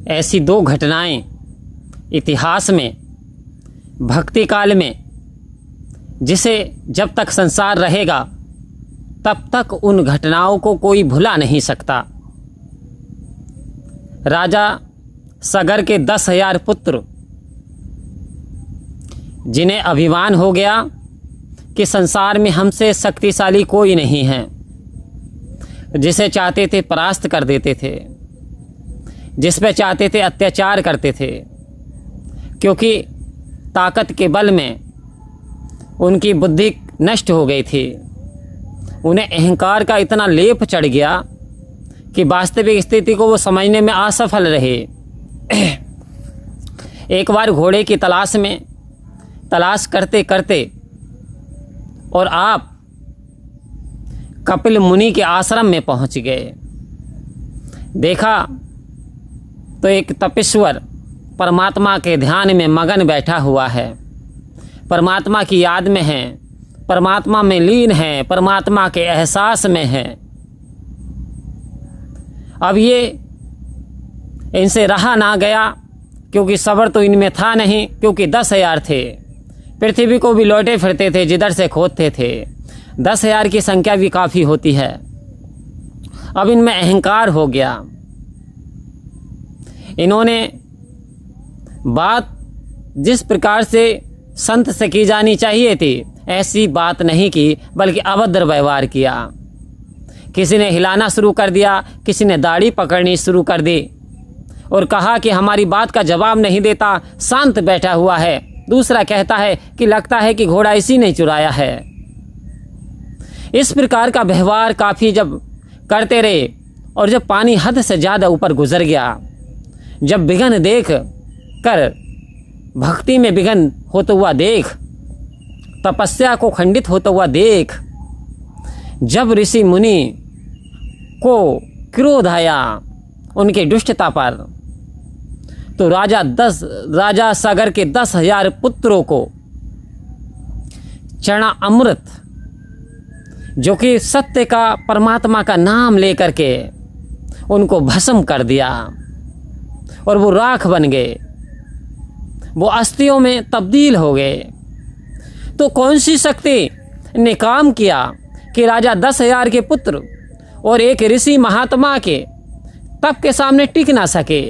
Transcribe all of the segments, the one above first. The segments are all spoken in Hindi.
ऐसी दो घटनाएं इतिहास में, भक्ति काल में, जिसे जब तक संसार रहेगा तब तक उन घटनाओं को कोई भुला नहीं सकता। राजा सगर के 10,000 पुत्र, जिन्हें अभिमान हो गया कि संसार में हमसे शक्तिशाली कोई नहीं है, जिसे चाहते थे परास्त कर देते थे, जिस पे चाहते थे अत्याचार करते थे, क्योंकि ताकत के बल में उनकी बुद्धि नष्ट हो गई थी। उन्हें अहंकार का इतना लेप चढ़ गया कि वास्तविक स्थिति को वो समझने में असफल रहे। एक बार घोड़े की तलाश करते करते और आप कपिल मुनि के आश्रम में पहुंच गए। देखा तो एक तपेश्वर परमात्मा के ध्यान में मगन बैठा हुआ है, परमात्मा की याद में है, परमात्मा में लीन है, परमात्मा के एहसास में है। अब ये इनसे रहा ना गया, क्योंकि सब्र तो इनमें था नहीं, क्योंकि 10,000 थे, पृथ्वी को भी लौटे फिरते थे, जिधर से खोदते थे। 10,000 की संख्या भी काफ़ी होती है। अब इनमें अहंकार हो गया। इन्होंने बात जिस प्रकार से संत से की जानी चाहिए थी ऐसी बात नहीं की, बल्कि अभद्र व्यवहार किया। किसी ने हिलाना शुरू कर दिया, किसी ने दाढ़ी पकड़नी शुरू कर दी और कहा कि हमारी बात का जवाब नहीं देता, शांत बैठा हुआ है। दूसरा कहता है कि लगता है कि घोड़ा इसी ने चुराया है। इस प्रकार का व्यवहार काफ़ी जब करते रहे और जब पानी हद से ज़्यादा ऊपर गुजर गया, जब विघन देख कर, भक्ति में विघन होता हुआ देख, तपस्या को खंडित होता हुआ देख, जब ऋषि मुनि को क्रोध आया उनके दुष्टता पर, तो राजा सागर के 10,000 पुत्रों को चना अमृत, जो कि सत्य का, परमात्मा का नाम लेकर के उनको भस्म कर दिया और वो राख बन गए, वो अस्थियों में तब्दील हो गए। तो कौन सी शक्ति ने काम किया कि राजा 10,000 के पुत्र और एक ऋषि महात्मा के तप के सामने टिक ना सके?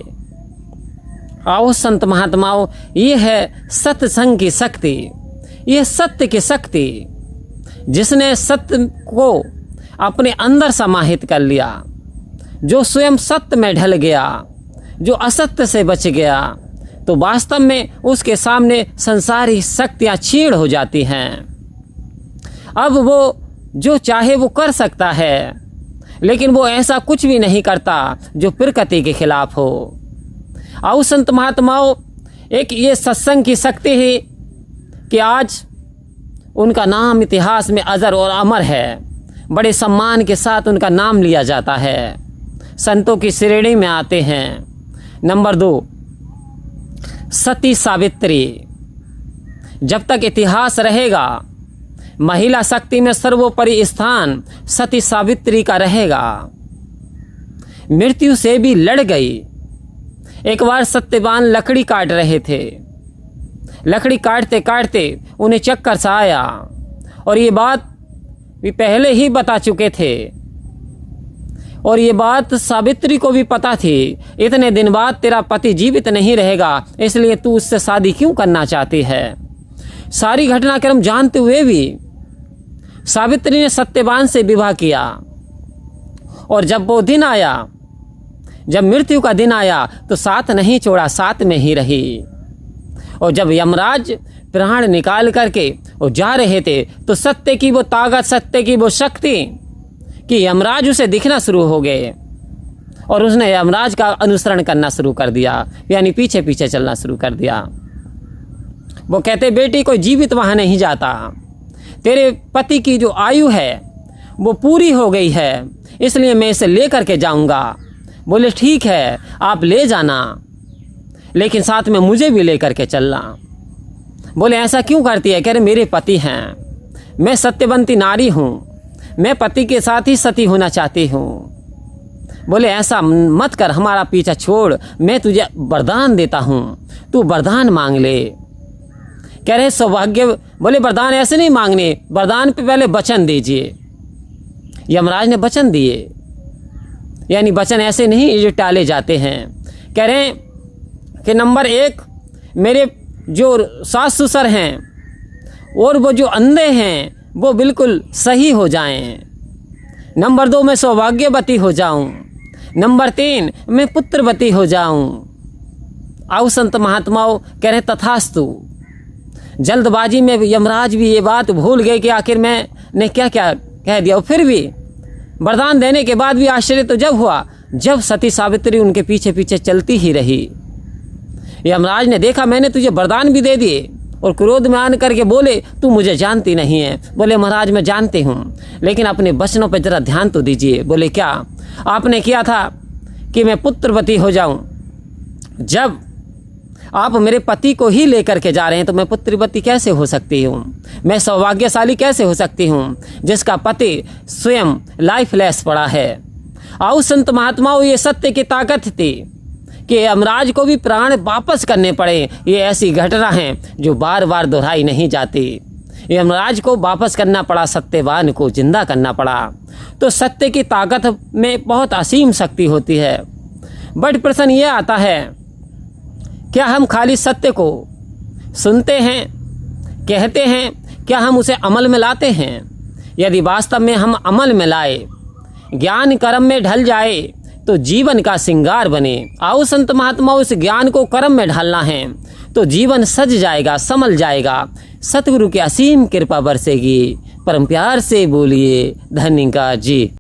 आओ संत महात्माओं, ये है सत्संग की शक्ति, ये सत्य की शक्ति, जिसने सत्य को अपने अंदर समाहित कर लिया, जो स्वयं सत्य में ढल गया, जो असत्य से बच गया, तो वास्तव में उसके सामने संसारी शक्तियाँ क्षीण हो जाती हैं। अब वो जो चाहे वो कर सकता है, लेकिन वो ऐसा कुछ भी नहीं करता जो प्रकृति के खिलाफ हो। आओ संत महात्माओं, एक ये सत्संग की शक्ति है कि आज उनका नाम इतिहास में अजर और अमर है। बड़े सम्मान के साथ उनका नाम लिया जाता है, संतों की श्रेणी में आते हैं। नंबर 2, सती सावित्री। जब तक इतिहास रहेगा, महिला शक्ति में सर्वोपरि स्थान सती सावित्री का रहेगा। मृत्यु से भी लड़ गई। एक बार सत्यवान लकड़ी काट रहे थे, लकड़ी काटते काटते उन्हें चक्कर सा आया, और ये बात भी पहले ही बता चुके थे, और ये बात सावित्री को भी पता थी। इतने दिन बाद तेरा पति जीवित नहीं रहेगा, इसलिए तू उससे शादी क्यों करना चाहती है? सारी घटनाक्रम जानते हुए भी सावित्री ने सत्यवान से विवाह किया, और जब वो दिन आया, जब मृत्यु का दिन आया, तो साथ नहीं छोड़ा, साथ में ही रही। और जब यमराज प्राण निकाल करके वो जा रहे थे, तो सत्य की वो ताकत, सत्य की वो शक्ति कि यमराज उसे दिखना शुरू हो गए, और उसने यमराज का अनुसरण करना शुरू कर दिया, यानी पीछे पीछे चलना शुरू कर दिया। वो कहते, बेटी कोई जीवित वहाँ नहीं जाता, तेरे पति की जो आयु है वो पूरी हो गई है, इसलिए मैं इसे ले करके जाऊँगा। बोले ठीक है, आप ले जाना, लेकिन साथ में मुझे भी ले करके चलना। बोले ऐसा क्यों करती है? कह रहे मेरे पति हैं, मैं सत्यवंती नारी हूँ, मैं पति के साथ ही सती होना चाहती हूँ। बोले ऐसा मत कर, हमारा पीछा छोड़, मैं तुझे वरदान देता हूँ, तू वरदान मांग ले। कह रहे सौभाग्य, बोले वरदान ऐसे नहीं मांगने, वरदान पे पहले वचन दीजिए। यमराज ने वचन दिए, यानी वचन ऐसे नहीं जो टाले जाते हैं। कह रहे हैं कि नंबर 1 मेरे जो सास ससुर हैं और वो जो अंधे हैं वो बिल्कुल सही हो जाएं। नंबर 2 मैं सौभाग्यवती हो जाऊं। नंबर 3 मैं पुत्रवती हो जाऊं। आओ संत महात्माओं, कह रहे तथास्तु। जल्दबाजी में यमराज भी ये बात भूल गए कि आखिर मैंने क्या क्या कह दिया। और फिर भी वरदान देने के बाद भी आश्चर्य तो जब हुआ जब सती सावित्री उनके पीछे पीछे चलती ही रही। यमराज ने देखा मैंने तुझे वरदान भी दे दिए, और क्रोध में आन करके बोले तू मुझे जानती नहीं है। बोले महाराज मैं जानती हूँ, लेकिन अपने वचनों पर जरा ध्यान तो दीजिए। बोले क्या? आपने किया था कि मैं पुत्रवती हो जाऊं। जब आप मेरे पति को ही लेकर के जा रहे हैं तो मैं पुत्रवती कैसे हो सकती हूँ? मैं सौभाग्यशाली कैसे हो सकती हूँ जिसका पति स्वयं लाइफलेस पड़ा है? आओ संत महात्माओं, ये सत्य की ताकत थी कि यमराज को भी प्राण वापस करने पड़े। ये ऐसी घटना है जो बार बार दोहराई नहीं जाती। यमराज को वापस करना पड़ा, सत्यवान को जिंदा करना पड़ा। तो सत्य की ताकत में बहुत असीम शक्ति होती है। बट प्रश्न ये आता है, क्या हम खाली सत्य को सुनते हैं, कहते हैं, क्या हम उसे अमल में लाते हैं? यदि वास्तव में हम अमल में लाए, ज्ञान कर्म में ढल जाए तो जीवन का श्रृंगार बने। आओ संत महात्माओं, इस ज्ञान को कर्म में ढालना है तो जीवन सज जाएगा, संभल जाएगा। सतगुरु की असीम कृपा बरसेगी। परम प्यार से बोलिए धन्यवाद जी।